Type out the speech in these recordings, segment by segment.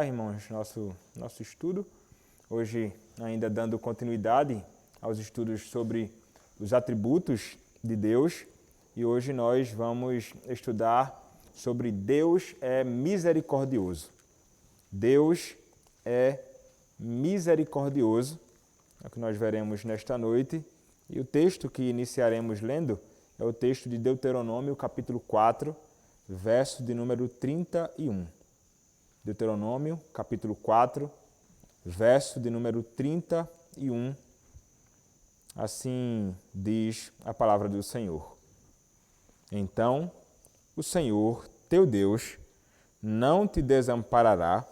Irmãos, nosso estudo, hoje ainda dando continuidade aos estudos sobre os atributos de Deus, e hoje nós vamos estudar sobre Deus é misericordioso. Deus é misericordioso, é o que nós veremos nesta noite, e o texto que iniciaremos lendo é o texto de Deuteronômio, capítulo 4, verso de número 31. Deuteronômio, capítulo 4, verso de número 31. Assim diz a palavra do Senhor. Então, o Senhor, teu Deus, não te desamparará,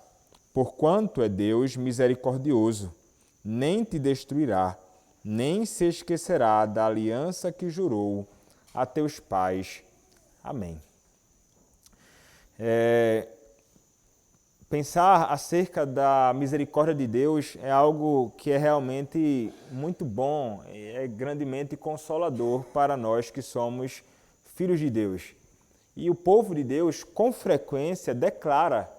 porquanto é Deus misericordioso, nem te destruirá, nem se esquecerá da aliança que jurou a teus pais. Amém. Pensar acerca da misericórdia de Deus é algo que é realmente muito bom, é grandemente consolador para nós que somos filhos de Deus. E o povo de Deus, com frequência, declara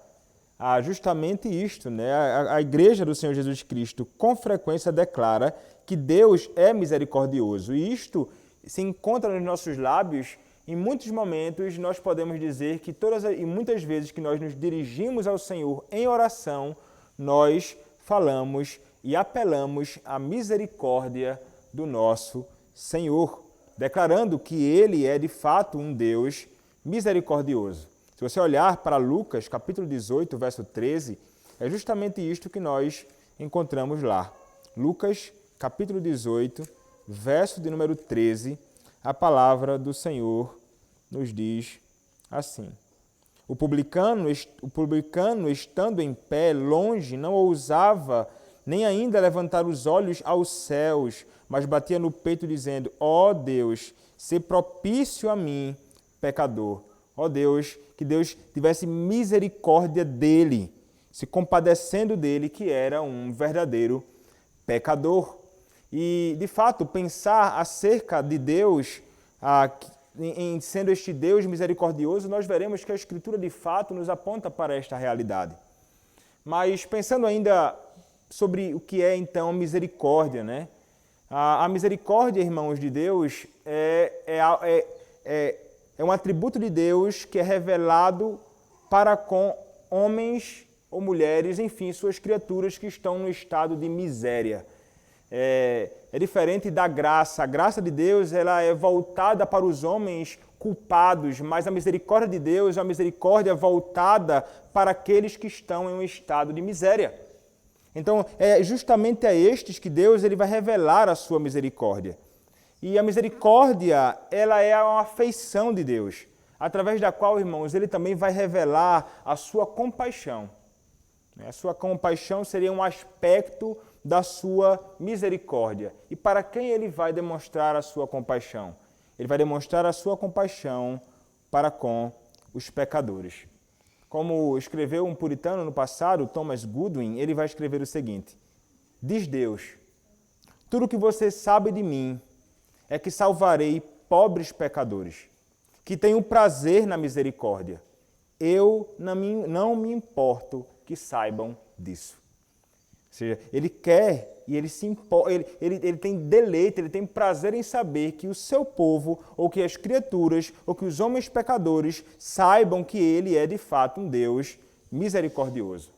justamente isto, né? A Igreja do Senhor Jesus Cristo, com frequência, declara que Deus é misericordioso. E isto se encontra nos nossos lábios. Em muitos momentos, nós podemos dizer que e muitas vezes que nós nos dirigimos ao Senhor em oração, nós falamos e apelamos à misericórdia do nosso Senhor, declarando que Ele é de fato um Deus misericordioso. Se você olhar para Lucas, capítulo 18, verso 13, é justamente isto que nós encontramos lá. Lucas, capítulo 18, verso de número 13, a palavra do Senhor nos diz assim: O publicano, estando em pé, longe, não ousava nem ainda levantar os olhos aos céus, mas batia no peito, dizendo: Ó Deus, sê propício a mim, pecador. Ó Deus, que Deus tivesse misericórdia dele, se compadecendo dele, que era um verdadeiro pecador. E, de fato, pensar acerca de Deus, em sendo este Deus misericordioso, nós veremos que a Escritura, de fato, nos aponta para esta realidade. Mas, pensando ainda sobre o que é, então, misericórdia, né? A misericórdia, irmãos de Deus, é um atributo de Deus que é revelado para com homens ou mulheres, enfim, suas criaturas que estão no estado de miséria. É diferente da graça. A graça de Deus ela é voltada para os homens culpados, mas a misericórdia de Deus é uma misericórdia voltada para aqueles que estão em um estado de miséria. Então, é justamente a estes que Deus ele vai revelar a sua misericórdia. E a misericórdia, ela é uma afeição de Deus, através da qual, irmãos, ele também vai revelar a sua compaixão. A sua compaixão seria um aspecto da sua misericórdia. E para quem ele vai demonstrar a sua compaixão? Ele vai demonstrar a sua compaixão para com os pecadores. Como escreveu um puritano no passado, Thomas Goodwin, ele vai escrever o seguinte: Diz Deus, tudo o que você sabe de mim é que salvarei pobres pecadores, que tenho prazer na misericórdia. Eu não me importo que saibam disso. Ou seja, ele quer e ele tem deleite, ele tem prazer em saber que o seu povo, ou que as criaturas, ou que os homens pecadores saibam que ele é de fato um Deus misericordioso.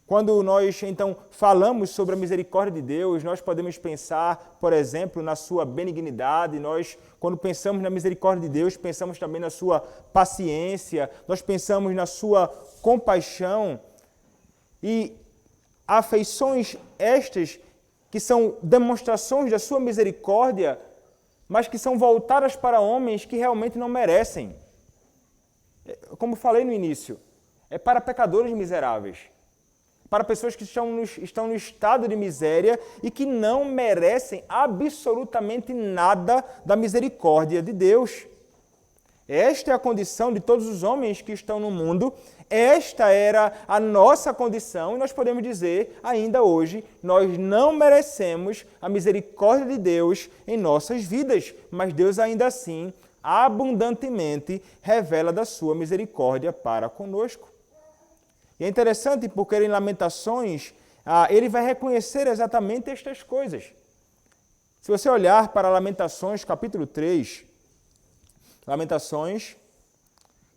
Quando nós, então, falamos sobre a misericórdia de Deus, nós podemos pensar, por exemplo, na sua benignidade. Nós, quando pensamos na misericórdia de Deus, pensamos também na sua paciência, nós pensamos na sua compaixão. E afeições estas que são demonstrações da sua misericórdia, mas que são voltadas para homens que realmente não merecem. Como falei no início, é para pecadores miseráveis, para pessoas que estão no estado de miséria e que não merecem absolutamente nada da misericórdia de Deus. Esta é a condição de todos os homens que estão no mundo. Esta era a nossa condição e nós podemos dizer, ainda hoje, nós não merecemos a misericórdia de Deus em nossas vidas, mas Deus ainda assim, abundantemente, revela da sua misericórdia para conosco. E é interessante porque em Lamentações, ele vai reconhecer exatamente estas coisas. Se você olhar para Lamentações, capítulo 3, Lamentações,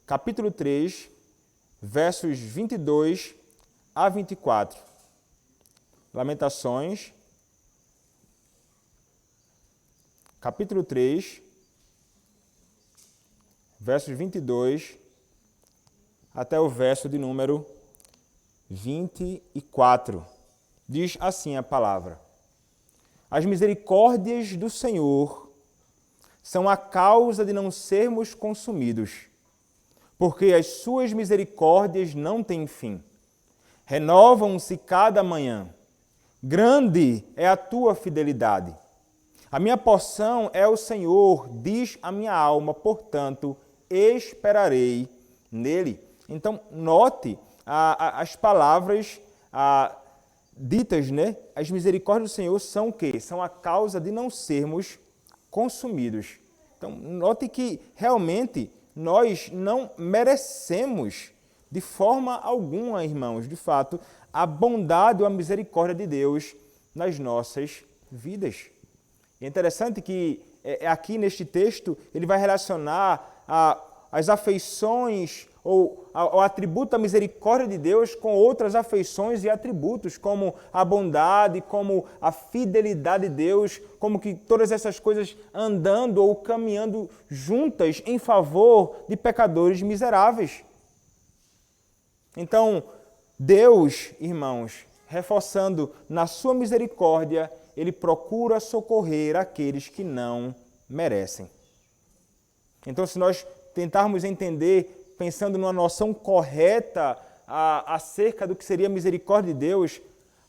capítulo 3, versos 22 a 24. Lamentações, capítulo 3, versos 22 até o verso de número 24. Diz assim a palavra: As misericórdias do Senhor são a causa de não sermos consumidos, porque as suas misericórdias não têm fim. Renovam-se cada manhã. Grande é a tua fidelidade. A minha porção é o Senhor, diz a minha alma, portanto, esperarei nele. Então, note as palavras ditas, né? As misericórdias do Senhor são o quê? São a causa de não sermos consumidos. Então, note que realmente nós não merecemos de forma alguma, irmãos, de fato, a bondade ou a misericórdia de Deus nas nossas vidas. É interessante que aqui neste texto ele vai relacionar as afeições ou o atributo da misericórdia de Deus com outras afeições e atributos, como a bondade, como a fidelidade de Deus, como que todas essas coisas andando ou caminhando juntas em favor de pecadores miseráveis. Então, Deus, irmãos, reforçando na sua misericórdia, ele procura socorrer aqueles que não merecem. Então, se nós tentarmos entender, pensando numa noção correta acerca do que seria a misericórdia de Deus,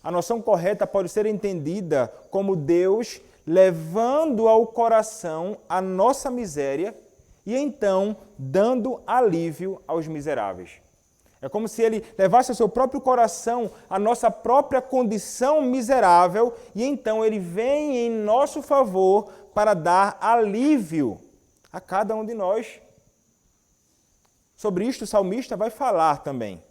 a noção correta pode ser entendida como Deus levando ao coração a nossa miséria e então dando alívio aos miseráveis. É como se ele levasse ao seu próprio coração a nossa própria condição miserável e então ele vem em nosso favor para dar alívio a cada um de nós. Sobre isto o salmista vai falar também.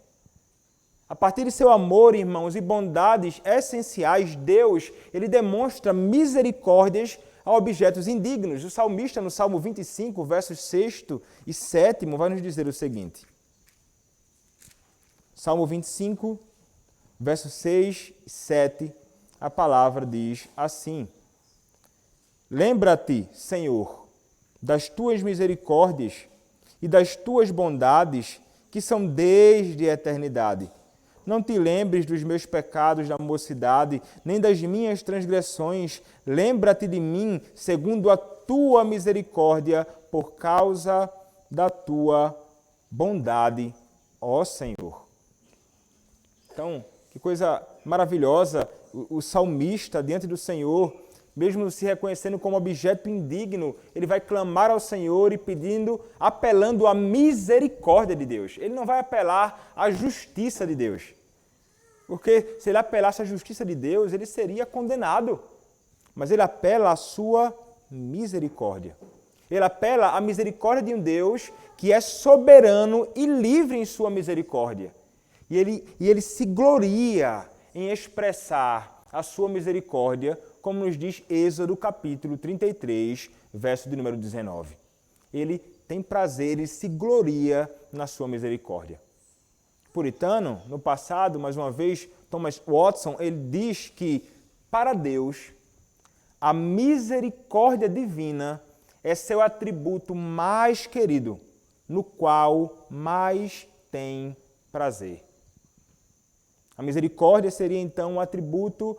A partir de seu amor, irmãos, e bondades essenciais, Deus, ele demonstra misericórdias a objetos indignos. O salmista, no Salmo 25, versos 6 e 7, vai nos dizer o seguinte. Salmo 25, versos 6 e 7, a palavra diz assim: Lembra-te, Senhor, das tuas misericórdias e das tuas bondades, que são desde a eternidade. Não te lembres dos meus pecados da mocidade, nem das minhas transgressões. Lembra-te de mim, segundo a tua misericórdia, por causa da tua bondade, ó Senhor. Então, que coisa maravilhosa, o salmista diante do Senhor, mesmo se reconhecendo como objeto indigno, ele vai clamar ao Senhor e apelando à misericórdia de Deus. Ele não vai apelar à justiça de Deus. Porque se ele apelasse à justiça de Deus, ele seria condenado. Mas ele apela à sua misericórdia. Ele apela à misericórdia de um Deus que é soberano e livre em sua misericórdia. E ele se gloria em expressar a sua misericórdia, como nos diz Êxodo capítulo 33, verso de número 19. Ele tem prazer, ele se gloria na sua misericórdia. Puritano, no passado, mais uma vez, Thomas Watson, ele diz que, para Deus, a misericórdia divina é seu atributo mais querido, no qual mais tem prazer. A misericórdia seria, então, um atributo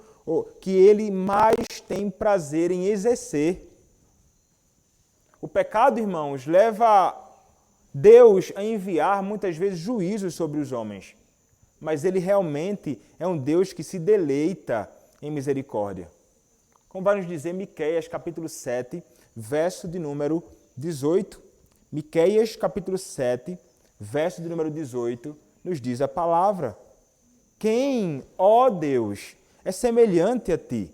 que ele mais tem prazer em exercer. O pecado, irmãos, leva Deus a enviar muitas vezes juízos sobre os homens, mas ele realmente é um Deus que se deleita em misericórdia. Como vai nos dizer Miqueias, capítulo 7, verso de número 18. Miqueias, capítulo 7, verso de número 18, nos diz a palavra: Quem, ó Deus, é semelhante a ti,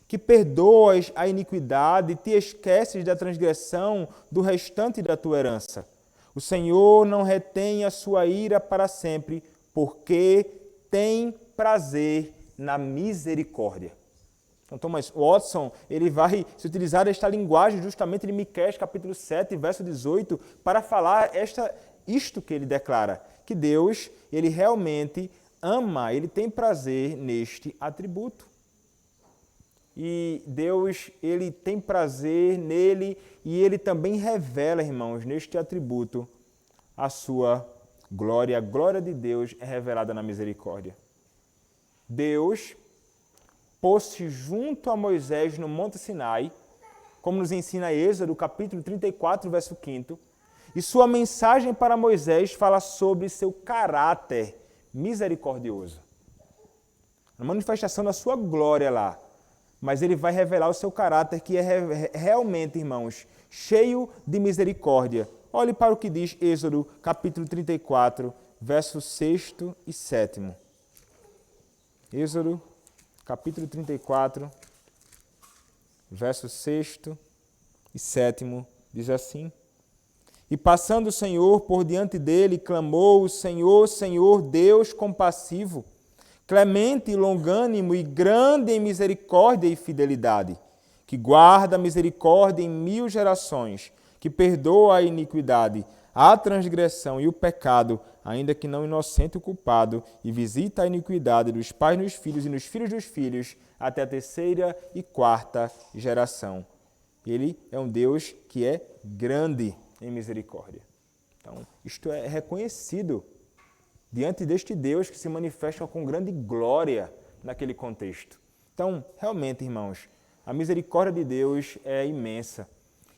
que perdoas a iniquidade e te esqueces da transgressão do restante da tua herança? O Senhor não retém a sua ira para sempre, porque tem prazer na misericórdia. Então, Thomas Watson, ele vai se utilizar esta linguagem justamente de Miqueias, capítulo 7, verso 18, para falar isto que ele declara, que Deus, ele realmente ama, ele tem prazer neste atributo. E Deus, ele tem prazer nele e ele também revela, irmãos, neste atributo a sua glória. A glória de Deus é revelada na misericórdia. Deus pôs-se junto a Moisés no Monte Sinai, como nos ensina Êxodo, capítulo 34, verso 5, e sua mensagem para Moisés fala sobre seu caráter misericordioso. A manifestação da sua glória lá, mas ele vai revelar o seu caráter, que é realmente, irmãos, cheio de misericórdia. Olhe para o que diz Êxodo, capítulo 34, versos 6 e 7. Êxodo, capítulo 34, versos 6 e 7, diz assim: E passando o Senhor por diante dele, clamou: Senhor, Senhor, Deus compassivo, clemente e longânimo e grande em misericórdia e fidelidade, que guarda a misericórdia em 1000 gerações, que perdoa a iniquidade, a transgressão e o pecado, ainda que não inocente o culpado, e visita a iniquidade dos pais nos filhos e nos filhos dos filhos, até a 3ª e 4ª geração. Ele é um Deus que é grande em misericórdia. Então, isto é reconhecido diante deste Deus que se manifesta com grande glória naquele contexto. Então, realmente, irmãos, a misericórdia de Deus é imensa.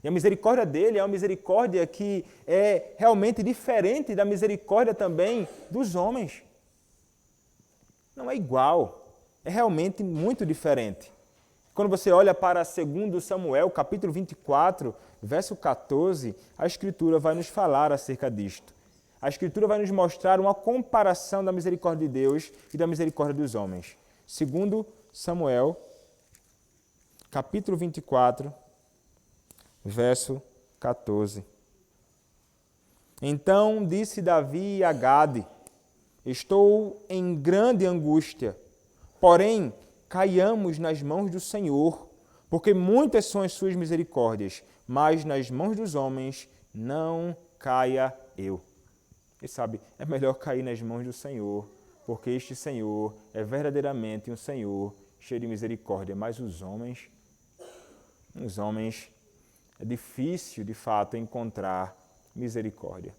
E a misericórdia dele é uma misericórdia que é realmente diferente da misericórdia também dos homens. Não é igual, é realmente muito diferente. Quando você olha para 2 Samuel, capítulo 24, verso 14, a Escritura vai nos falar acerca disto. A Escritura vai nos mostrar uma comparação da misericórdia de Deus e da misericórdia dos homens. 2 Samuel, capítulo 24, verso 14. Então disse Davi a Gade: Estou em grande angústia, porém caiamos nas mãos do Senhor, porque muitas são as suas misericórdias, mas nas mãos dos homens não caia eu. E sabe, é melhor cair nas mãos do Senhor, porque este Senhor é verdadeiramente um Senhor cheio de misericórdia. Mas os homens, é difícil, de fato, encontrar misericórdia.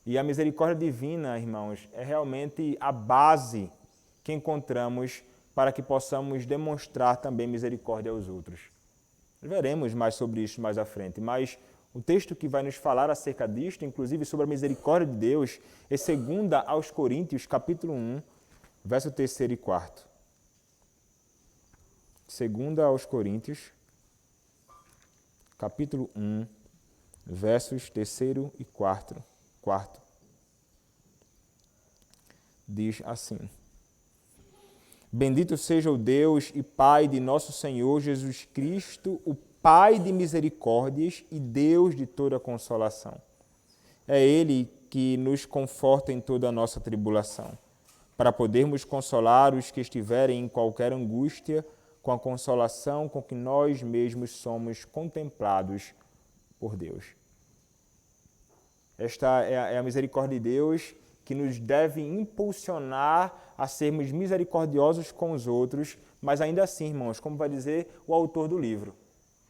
E a misericórdia divina, irmãos, é realmente a base que encontramos para que possamos demonstrar também misericórdia aos outros. Veremos mais sobre isso mais à frente, mas o texto que vai nos falar acerca disto, inclusive sobre a misericórdia de Deus, é 2 aos Coríntios, capítulo 1, verso 3º e 4º. 2 aos Coríntios, capítulo 1, versos 3º e 4º. Diz assim: Bendito seja o Deus e Pai de nosso Senhor Jesus Cristo, o Pai de misericórdias e Deus de toda consolação. É Ele que nos conforta em toda a nossa tribulação, para podermos consolar os que estiverem em qualquer angústia, com a consolação com que nós mesmos somos contemplados por Deus. Esta é a misericórdia de Deus que nos deve impulsionar a sermos misericordiosos com os outros, mas ainda assim, irmãos, como vai dizer o autor do livro,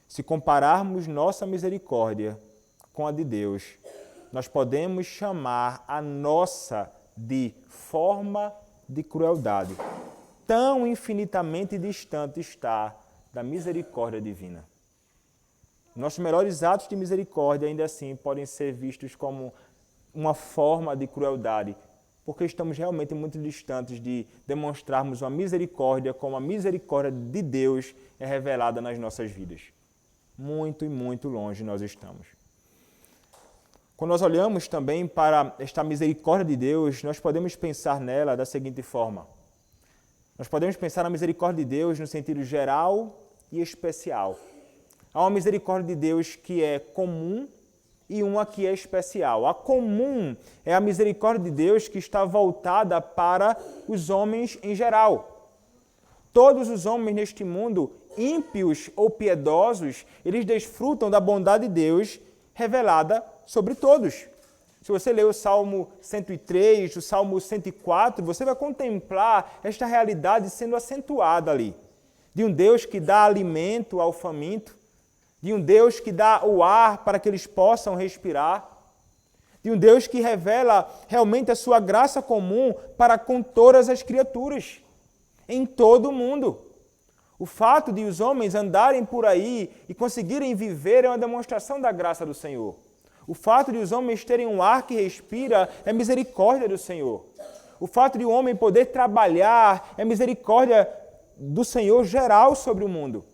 se compararmos nossa misericórdia com a de Deus, nós podemos chamar a nossa de forma de crueldade. Tão infinitamente distante está da misericórdia divina. Nossos melhores atos de misericórdia, ainda assim, podem ser vistos como uma forma de crueldade, porque estamos realmente muito distantes de demonstrarmos uma misericórdia como a misericórdia de Deus é revelada nas nossas vidas. Muito e muito longe nós estamos. Quando nós olhamos também para esta misericórdia de Deus, nós podemos pensar nela da seguinte forma. Nós podemos pensar na misericórdia de Deus no sentido geral e especial. Há uma misericórdia de Deus que é comum e uma que é especial. A comum é a misericórdia de Deus que está voltada para os homens em geral. Todos os homens neste mundo, ímpios ou piedosos, eles desfrutam da bondade de Deus revelada sobre todos. Se você ler o Salmo 103, o Salmo 104, você vai contemplar esta realidade sendo acentuada ali. De um Deus que dá alimento ao faminto, de um Deus que dá o ar para que eles possam respirar, de um Deus que revela realmente a sua graça comum para com todas as criaturas, em todo o mundo. O fato de os homens andarem por aí e conseguirem viver é uma demonstração da graça do Senhor. O fato de os homens terem um ar que respira é misericórdia do Senhor. O fato de o homem poder trabalhar é misericórdia do Senhor geral sobre o mundo.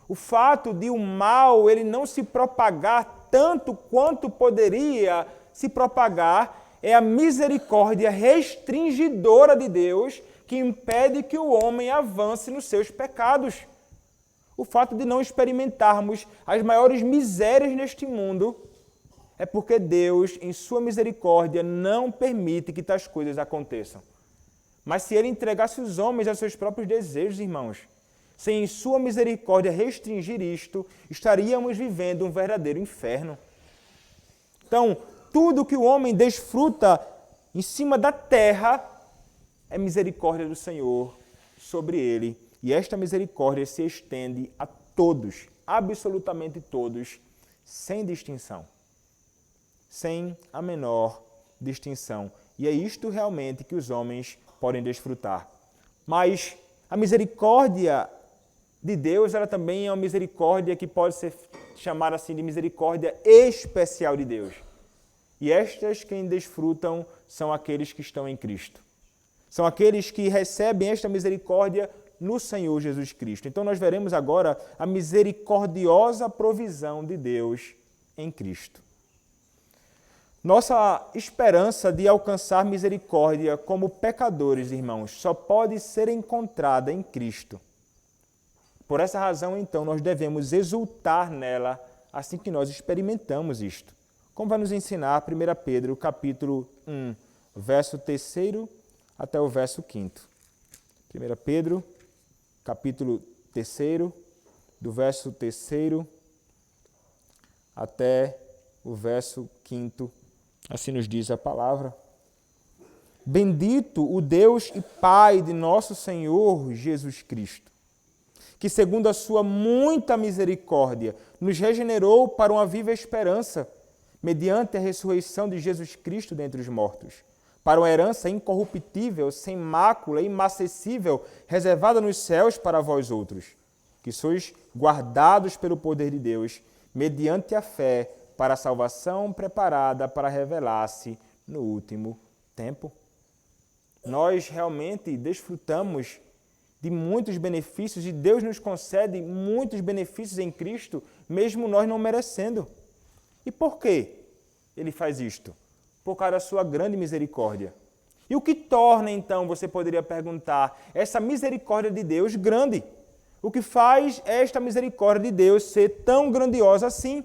O fato de o mal ele não se propagar tanto quanto poderia se propagar é a misericórdia restringidora de Deus que impede que o homem avance nos seus pecados. O fato de não experimentarmos as maiores misérias neste mundo é porque Deus, em sua misericórdia, não permite que tais coisas aconteçam. Mas se Ele entregasse os homens aos seus próprios desejos, irmãos, sem em sua misericórdia restringir isto, estaríamos vivendo um verdadeiro inferno. Então, tudo que o homem desfruta em cima da terra é misericórdia do Senhor sobre ele. E esta misericórdia se estende a todos, absolutamente todos, sem distinção. Sem a menor distinção. E é isto realmente que os homens podem desfrutar. Mas a misericórdia de Deus, ela também é uma misericórdia que pode ser chamada assim de misericórdia especial de Deus. E estas quem desfrutam são aqueles que estão em Cristo. São aqueles que recebem esta misericórdia no Senhor Jesus Cristo. Então nós veremos agora a misericordiosa provisão de Deus em Cristo. Nossa esperança de alcançar misericórdia como pecadores, irmãos, só pode ser encontrada em Cristo. Por essa razão, então, nós devemos exultar nela assim que nós experimentamos isto. Como vai nos ensinar 1 Pedro, capítulo 1, verso 3 até o verso 5. 1 Pedro, capítulo 3, do verso 3 até o verso 5. Assim nos diz a palavra. Bendito o Deus e Pai de nosso Senhor Jesus Cristo, que segundo a sua muita misericórdia nos regenerou para uma viva esperança, mediante a ressurreição de Jesus Cristo dentre os mortos, para uma herança incorruptível, sem mácula, imacessível, reservada nos céus para vós outros, que sois guardados pelo poder de Deus, mediante a fé, para a salvação preparada para revelar-se no último tempo. Nós realmente desfrutamos de muitos benefícios e Deus nos concede muitos benefícios em Cristo, mesmo nós não merecendo. E por quê Ele faz isto? Por causa da sua grande misericórdia. E o que torna, então, você poderia perguntar, essa misericórdia de Deus grande? O que faz esta misericórdia de Deus ser tão grandiosa assim?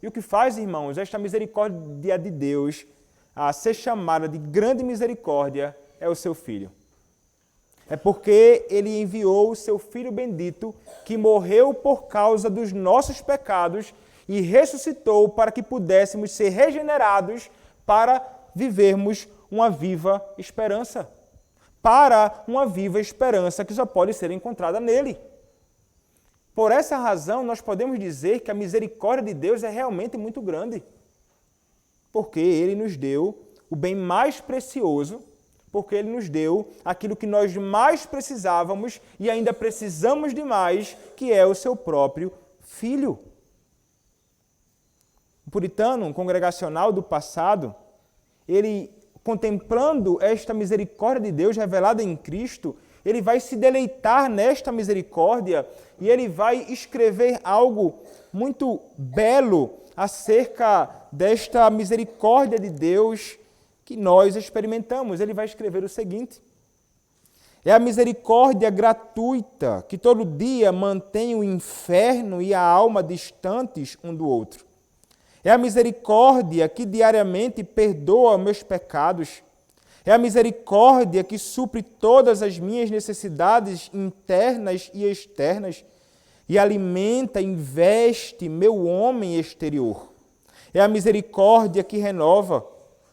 E o que faz, irmãos, esta misericórdia de Deus a ser chamada de grande misericórdia é o seu Filho. É porque Ele enviou o seu Filho bendito, que morreu por causa dos nossos pecados e ressuscitou para que pudéssemos ser regenerados para vivermos uma viva esperança. Para uma viva esperança que só pode ser encontrada nele. Por essa razão, nós podemos dizer que a misericórdia de Deus é realmente muito grande. Porque Ele nos deu o bem mais precioso, porque Ele nos deu aquilo que nós mais precisávamos e ainda precisamos de mais, que é o seu próprio Filho. O puritano, um congregacional do passado, ele, contemplando esta misericórdia de Deus revelada em Cristo, ele vai se deleitar nesta misericórdia e ele vai escrever algo muito belo acerca desta misericórdia de Deus que nós experimentamos. Ele vai escrever o seguinte: é a misericórdia gratuita que todo dia mantém o inferno e a alma distantes um do outro. É a misericórdia que diariamente perdoa meus pecados. É a misericórdia que supre todas as minhas necessidades internas e externas e alimenta e investe meu homem exterior. É a misericórdia que renova,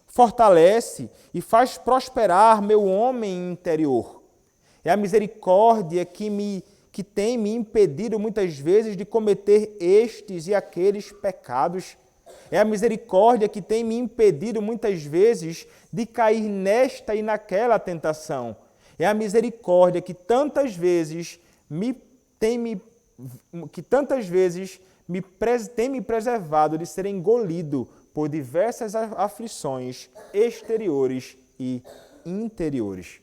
fortalece e faz prosperar meu homem interior. É a misericórdia que tem me impedido muitas vezes de cometer estes e aqueles pecados. É a misericórdia que tem me impedido muitas vezes de cair nesta e naquela tentação. É a misericórdia que tantas vezes tem me preservado de ser engolido por diversas aflições exteriores e interiores.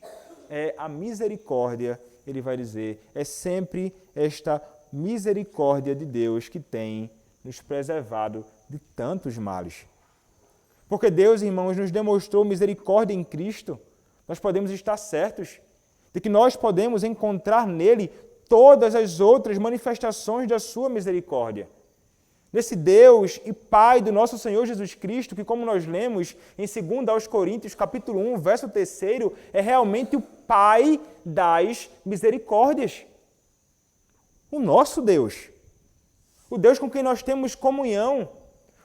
É a misericórdia, ele vai dizer, é sempre esta misericórdia de Deus que tem nos preservado de tantos males. Porque Deus, irmãos, nos demonstrou misericórdia em Cristo, nós podemos estar certos de que nós podemos encontrar nele todas as outras manifestações da sua misericórdia. Nesse Deus e Pai do nosso Senhor Jesus Cristo, que como nós lemos em 2 Coríntios, capítulo 1, verso 3, é realmente o Pai das misericórdias. O nosso Deus. O Deus com quem nós temos comunhão.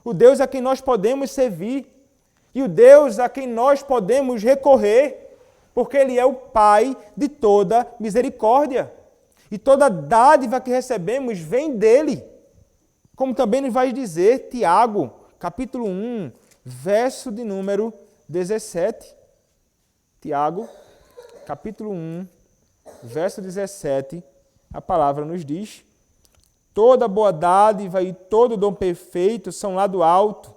O Deus a quem nós podemos servir. E o Deus a quem nós podemos recorrer, porque Ele é o Pai de toda misericórdia. E toda dádiva que recebemos vem dEle. Como também nos vai dizer Tiago, capítulo 1, verso de número 17. Tiago, capítulo 1, verso 17, a palavra nos diz: toda boa dádiva e todo dom perfeito são lá do alto,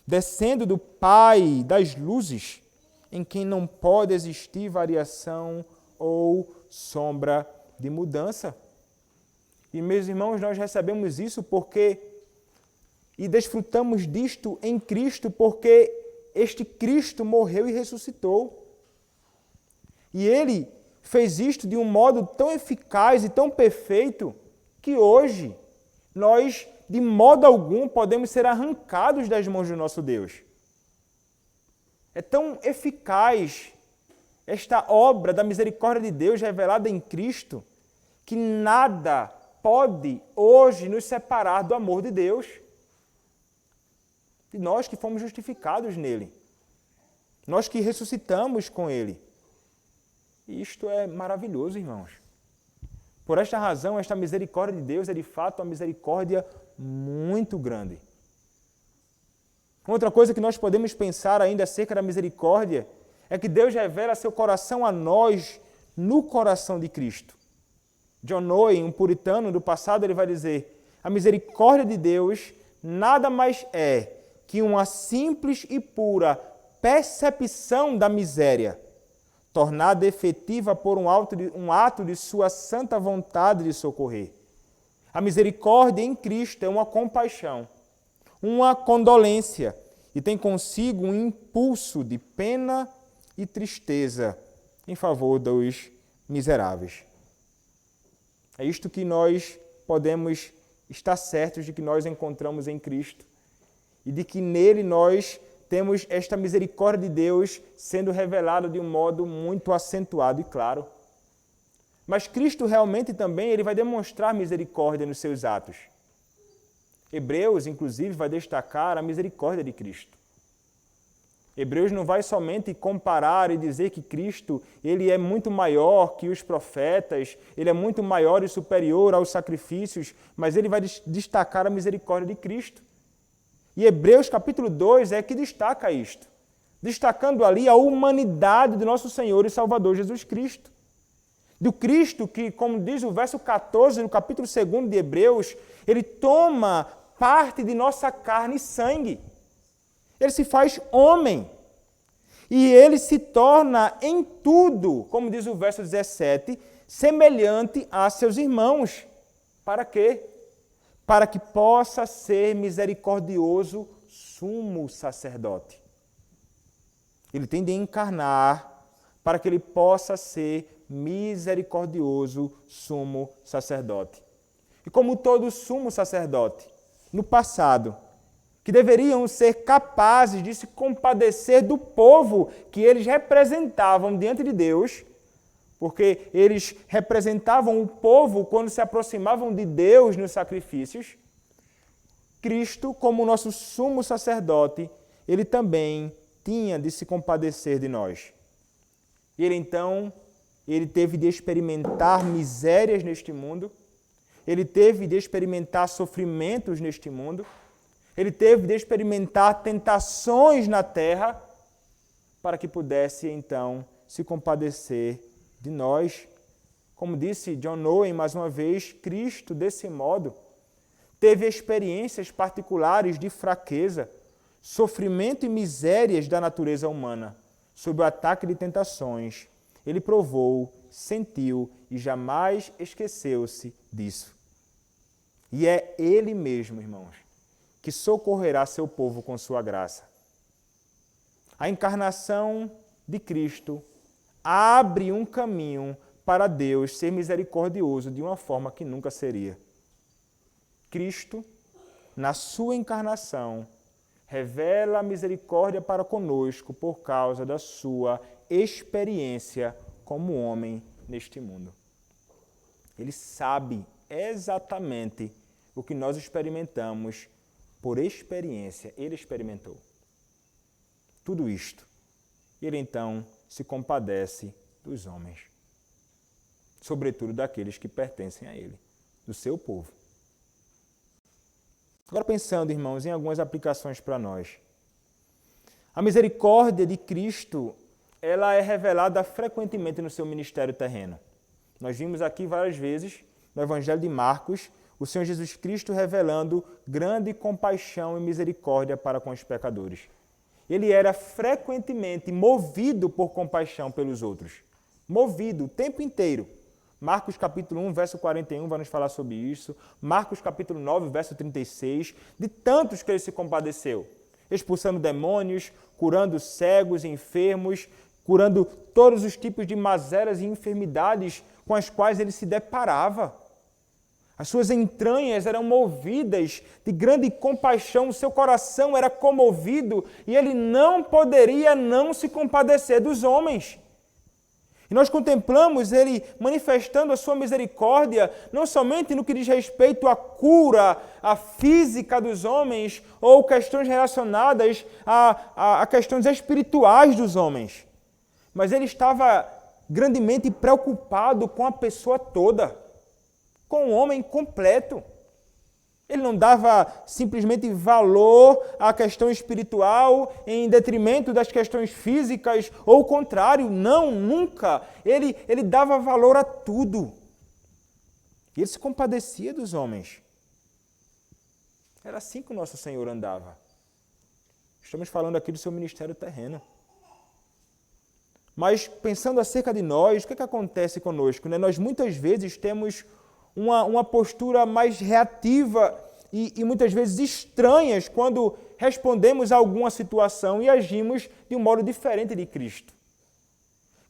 descendo do Pai das luzes, em quem não pode existir variação ou sombra de mudança. E, meus irmãos, nós recebemos isso e desfrutamos disto em Cristo, porque este Cristo morreu e ressuscitou. E Ele fez isto de um modo tão eficaz e tão perfeito que hoje nós, de modo algum, podemos ser arrancados das mãos do nosso Deus. É tão eficaz esta obra da misericórdia de Deus revelada em Cristo que nada pode hoje nos separar do amor de Deus, de nós que fomos justificados nele, nós que ressuscitamos com ele. E isto é maravilhoso, irmãos. Por esta razão, esta misericórdia de Deus é de fato uma misericórdia muito grande. Outra coisa que nós podemos pensar ainda acerca da misericórdia é que Deus revela seu coração a nós no coração de Cristo. John Owen, um puritano do passado, ele vai dizer: a misericórdia de Deus nada mais é que uma simples e pura percepção da miséria, tornada efetiva por um ato de sua santa vontade de socorrer. A misericórdia em Cristo é uma compaixão, uma condolência, e tem consigo um impulso de pena e tristeza em favor dos miseráveis. É isto que nós podemos estar certos de que nós encontramos em Cristo e de que nele nós temos esta misericórdia de Deus sendo revelada de um modo muito acentuado e claro. Mas Cristo realmente também ele vai demonstrar misericórdia nos seus atos. Hebreus, inclusive, vai destacar a misericórdia de Cristo. Hebreus não vai somente comparar e dizer que Cristo ele é muito maior que os profetas, ele é muito maior e superior aos sacrifícios, mas ele vai destacar a misericórdia de Cristo. E Hebreus capítulo 2 é que destaca isto, destacando ali a humanidade do nosso Senhor e Salvador Jesus Cristo. Do Cristo que, como diz o verso 14 do capítulo 2 de Hebreus, ele toma parte de nossa carne e sangue. Ele se faz homem. E ele se torna em tudo, como diz o verso 17, semelhante a seus irmãos. Para quê? Para que possa ser misericordioso sumo sacerdote. Ele tem de encarnar para que ele possa ser misericordioso sumo sacerdote. E como todo sumo sacerdote, no passado, que deveriam ser capazes de se compadecer do povo que eles representavam diante de Deus, porque eles representavam o povo quando se aproximavam de Deus nos sacrifícios. Cristo, como nosso sumo sacerdote, ele também tinha de se compadecer de nós. Ele teve de experimentar misérias neste mundo, ele teve de experimentar sofrimentos neste mundo, ele teve de experimentar tentações na terra, para que pudesse, então, se compadecer de nós. Como disse John Owen, mais uma vez, Cristo, desse modo, teve experiências particulares de fraqueza, sofrimento e misérias da natureza humana. Sob o ataque de tentações, ele provou, sentiu e jamais esqueceu-se disso. E é ele mesmo, irmãos, que socorrerá seu povo com sua graça. A encarnação de Cristo abre um caminho para Deus ser misericordioso de uma forma que nunca seria. Cristo, na sua encarnação, revela a misericórdia para conosco por causa da sua experiência como homem neste mundo. Ele sabe exatamente o que nós experimentamos por experiência. Ele experimentou tudo isto. Ele então se compadece dos homens, sobretudo daqueles que pertencem a ele, do seu povo. Agora pensando, irmãos, em algumas aplicações para nós. A misericórdia de Cristo, ela é revelada frequentemente no seu ministério terreno. Nós vimos aqui várias vezes, no Evangelho de Marcos, o Senhor Jesus Cristo revelando grande compaixão e misericórdia para com os pecadores. Ele era frequentemente movido por compaixão pelos outros. Movido o tempo inteiro. Marcos capítulo 1, verso 41 vai nos falar sobre isso. Marcos capítulo 9, verso 36. De tantos que ele se compadeceu. Expulsando demônios, curando cegos e enfermos, curando todos os tipos de mazelas e enfermidades com as quais ele se deparava. As suas entranhas eram movidas de grande compaixão, o seu coração era comovido e ele não poderia não se compadecer dos homens. E nós contemplamos ele manifestando a sua misericórdia, não somente no que diz respeito à cura, à física dos homens, ou questões relacionadas a questões espirituais dos homens, mas ele estava grandemente preocupado com a pessoa toda, com o homem completo. Ele não dava simplesmente valor à questão espiritual em detrimento das questões físicas, ou o contrário, não, nunca. Ele dava valor a tudo. E ele se compadecia dos homens. Era assim que o nosso Senhor andava. Estamos falando aqui do seu ministério terreno. Mas pensando acerca de nós, o que acontece conosco? Nós muitas vezes temos uma postura mais reativa e muitas vezes estranhas quando respondemos a alguma situação e agimos de um modo diferente de Cristo.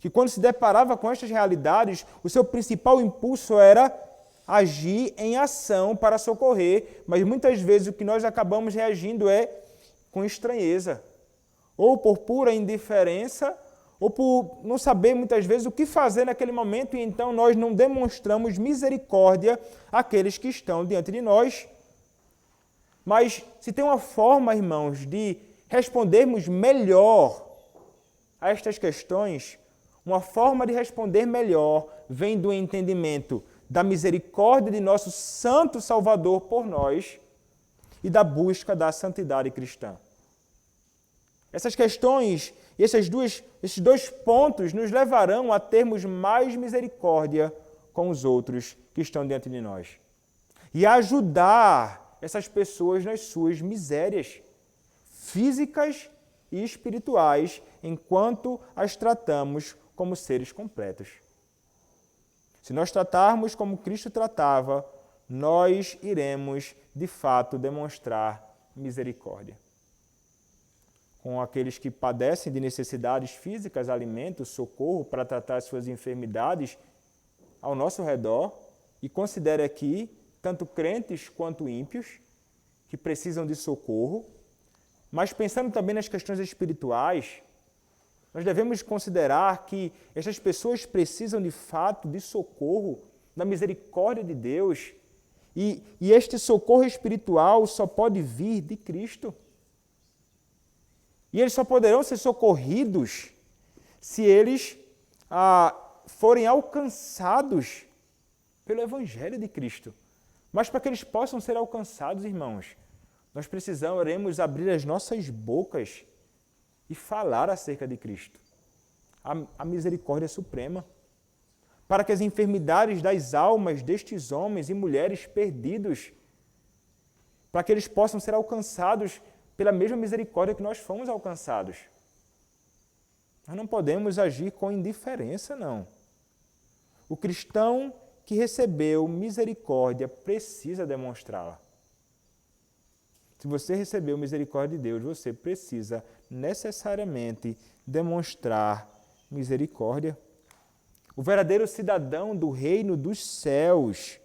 Que quando se deparava com estas realidades, o seu principal impulso era agir em ação para socorrer, mas muitas vezes o que nós acabamos reagindo é com estranheza, ou por pura indiferença, ou por não saber muitas vezes o que fazer naquele momento, e então nós não demonstramos misericórdia àqueles que estão diante de nós. Mas se tem uma forma, irmãos, de respondermos melhor a estas questões, uma forma de responder melhor vem do entendimento da misericórdia de nosso Santo Salvador por nós e da busca da santidade cristã. Essas questões, esses dois pontos nos levarão a termos mais misericórdia com os outros que estão diante de nós. E a ajudar essas pessoas nas suas misérias físicas e espirituais, enquanto as tratamos como seres completos. Se nós tratarmos como Cristo tratava, nós iremos, de fato, demonstrar misericórdia. Com aqueles que padecem de necessidades físicas, alimento, socorro para tratar suas enfermidades ao nosso redor, e considere aqui tanto crentes quanto ímpios que precisam de socorro, Mas pensando também nas questões espirituais, nós devemos considerar que essas pessoas precisam de fato de socorro, da misericórdia de Deus, e este socorro espiritual só pode vir de Cristo. E eles só poderão ser socorridos se eles forem alcançados pelo Evangelho de Cristo. Mas para que eles possam ser alcançados, irmãos, nós precisaremos abrir as nossas bocas e falar acerca de Cristo, a misericórdia suprema, para que as enfermidades das almas destes homens e mulheres perdidos, para que eles possam ser alcançados pela mesma misericórdia que nós fomos alcançados. Nós não podemos agir com indiferença, não. O cristão que recebeu misericórdia precisa demonstrá-la. Se você recebeu misericórdia de Deus, você precisa necessariamente demonstrar misericórdia. O verdadeiro cidadão do reino dos céus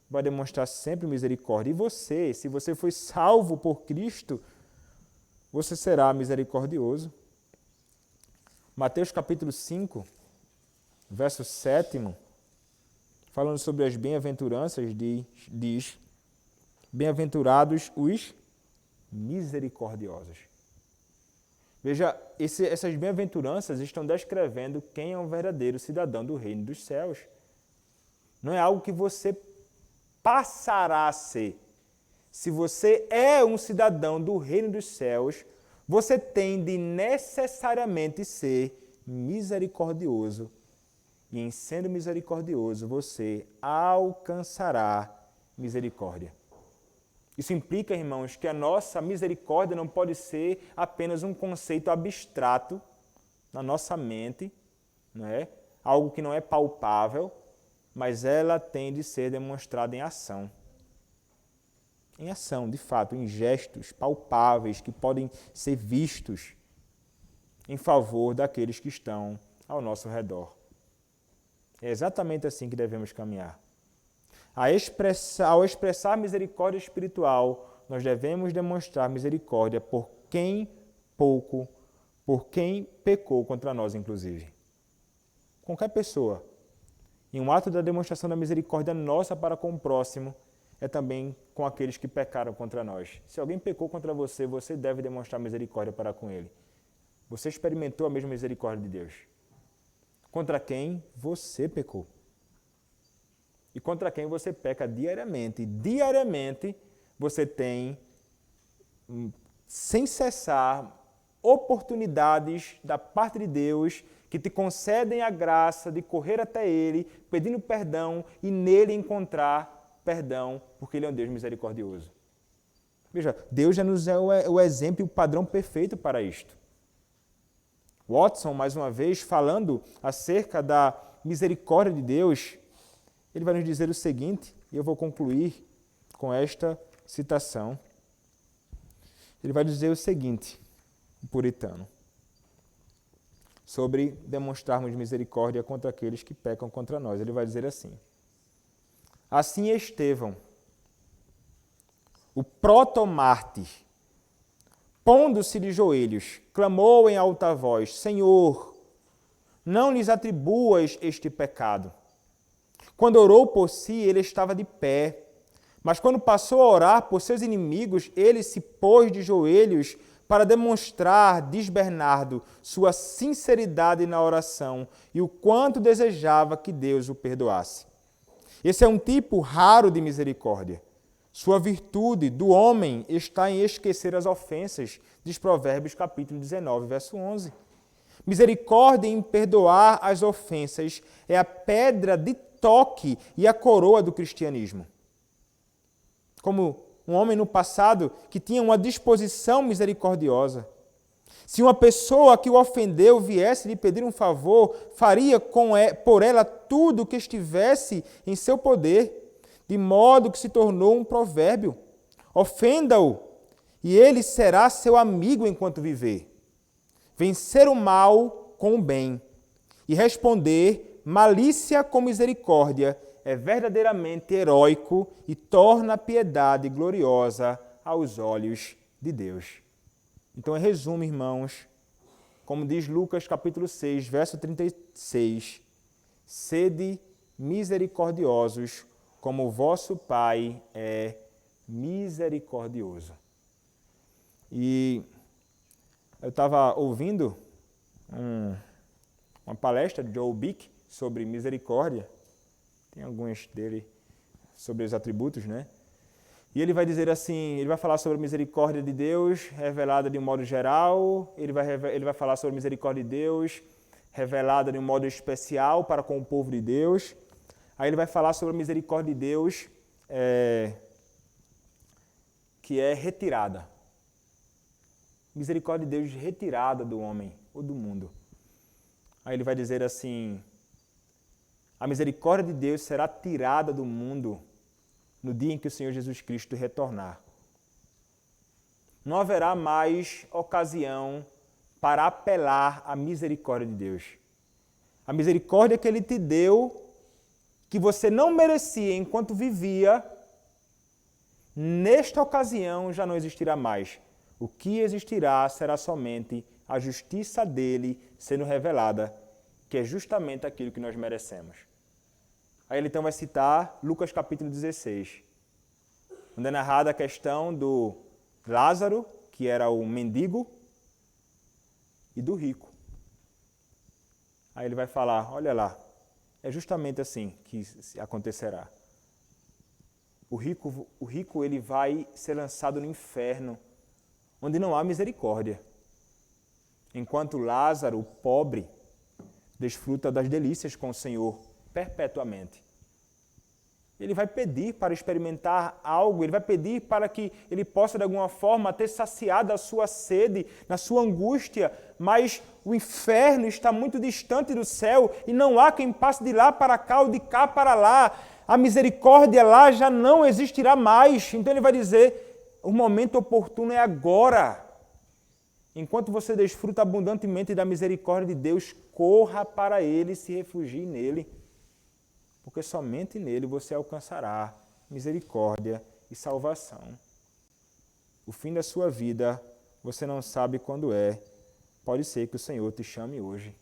vai demonstrar sempre misericórdia. E você, se você foi salvo por Cristo, você será misericordioso. Mateus capítulo 5, verso 7, falando sobre as bem-aventuranças, diz: bem-aventurados os misericordiosos. Veja, essas bem-aventuranças estão descrevendo quem é um verdadeiro cidadão do reino dos céus. Não é algo que você passará a ser. Se você é um cidadão do reino dos céus, você tem de necessariamente ser misericordioso. E em sendo misericordioso, você alcançará misericórdia. Isso implica, irmãos, que a nossa misericórdia não pode ser apenas um conceito abstrato na nossa mente, não é? Algo que não é palpável, mas ela tem de ser demonstrada em ação. Em ação, de fato, em gestos palpáveis que podem ser vistos em favor daqueles que estão ao nosso redor. É exatamente assim que devemos caminhar. Ao expressar misericórdia espiritual, nós devemos demonstrar misericórdia por quem pecou contra nós, inclusive. Qualquer pessoa, em um ato da demonstração da misericórdia nossa para com o próximo, é também com aqueles que pecaram contra nós. Se alguém pecou contra você, você deve demonstrar misericórdia para com ele. Você experimentou a mesma misericórdia de Deus. Contra quem você pecou. E contra quem você peca diariamente. Diariamente você tem, sem cessar, oportunidades da parte de Deus que te concedem a graça de correr até Ele, pedindo perdão e nele encontrar perdão, porque Ele é um Deus misericordioso. Veja, Deus já nos é o exemplo e o padrão perfeito para isto. Watson, mais uma vez, falando acerca da misericórdia de Deus, ele vai nos dizer o seguinte, e eu vou concluir com esta citação. Ele vai dizer o seguinte, o puritano, sobre demonstrarmos misericórdia contra aqueles que pecam contra nós. Ele vai dizer assim: assim Estevão, o protomártir, pondo-se de joelhos, clamou em alta voz: Senhor, não lhes atribuas este pecado. Quando orou por si, ele estava de pé, mas quando passou a orar por seus inimigos, ele se pôs de joelhos para demonstrar, diz Bernardo, sua sinceridade na oração e o quanto desejava que Deus o perdoasse. Esse é um tipo raro de misericórdia. Sua virtude do homem está em esquecer as ofensas, diz Provérbios capítulo 19, verso 11. Misericórdia em perdoar as ofensas é a pedra de toque e a coroa do cristianismo. Como um homem no passado que tinha uma disposição misericordiosa. Se uma pessoa que o ofendeu viesse lhe pedir um favor, faria por ela tudo o que estivesse em seu poder, de modo que se tornou um provérbio. Ofenda-o, e ele será seu amigo enquanto viver. Vencer o mal com o bem e responder malícia com misericórdia é verdadeiramente heróico e torna a piedade gloriosa aos olhos de Deus. Então, em resumo, irmãos, como diz Lucas capítulo 6, verso 36, sede misericordiosos, como o vosso Pai é misericordioso. E eu estava ouvindo uma palestra de Joel Bick sobre misericórdia, tem alguns dele sobre os atributos, né? E ele vai dizer assim, ele vai falar sobre a misericórdia de Deus revelada de um modo geral, ele vai falar sobre a misericórdia de Deus revelada de um modo especial para com o povo de Deus. Aí ele vai falar sobre a misericórdia de Deus que é retirada. Misericórdia de Deus retirada do homem ou do mundo. Aí ele vai dizer assim, a misericórdia de Deus será tirada do mundo no dia em que o Senhor Jesus Cristo retornar. Não haverá mais ocasião para apelar à misericórdia de Deus. A misericórdia que Ele te deu, que você não merecia enquanto vivia, nesta ocasião já não existirá mais. O que existirá será somente a justiça dele sendo revelada, que é justamente aquilo que nós merecemos. Aí ele então vai citar Lucas capítulo 16, onde é narrada a questão do Lázaro, que era o mendigo, e do rico. Aí ele vai falar, olha lá, é justamente assim que acontecerá. O rico ele vai ser lançado no inferno, onde não há misericórdia. Enquanto Lázaro, o pobre, desfruta das delícias com o Senhor perpetuamente. Ele vai pedir para experimentar algo, ele vai pedir para que ele possa, de alguma forma, ter saciado a sua sede, na sua angústia, mas o inferno está muito distante do céu e não há quem passe de lá para cá ou de cá para lá. A misericórdia lá já não existirá mais. Então ele vai dizer, o momento oportuno é agora. Enquanto você desfruta abundantemente da misericórdia de Deus, corra para Ele e se refugie nele. Porque somente nele você alcançará misericórdia e salvação. O fim da sua vida, você não sabe quando é. Pode ser que o Senhor te chame hoje.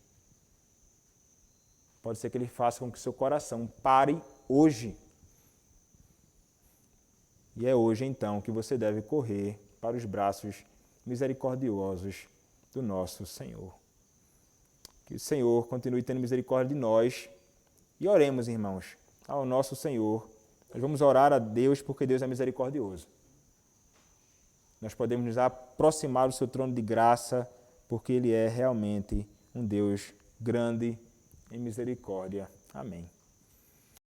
Pode ser que Ele faça com que seu coração pare hoje. E é hoje, então, que você deve correr para os braços misericordiosos do nosso Senhor. Que o Senhor continue tendo misericórdia de nós. E oremos, irmãos, ao nosso Senhor. Nós vamos orar a Deus porque Deus é misericordioso. Nós podemos nos aproximar do seu trono de graça porque Ele é realmente um Deus grande em misericórdia. Amém.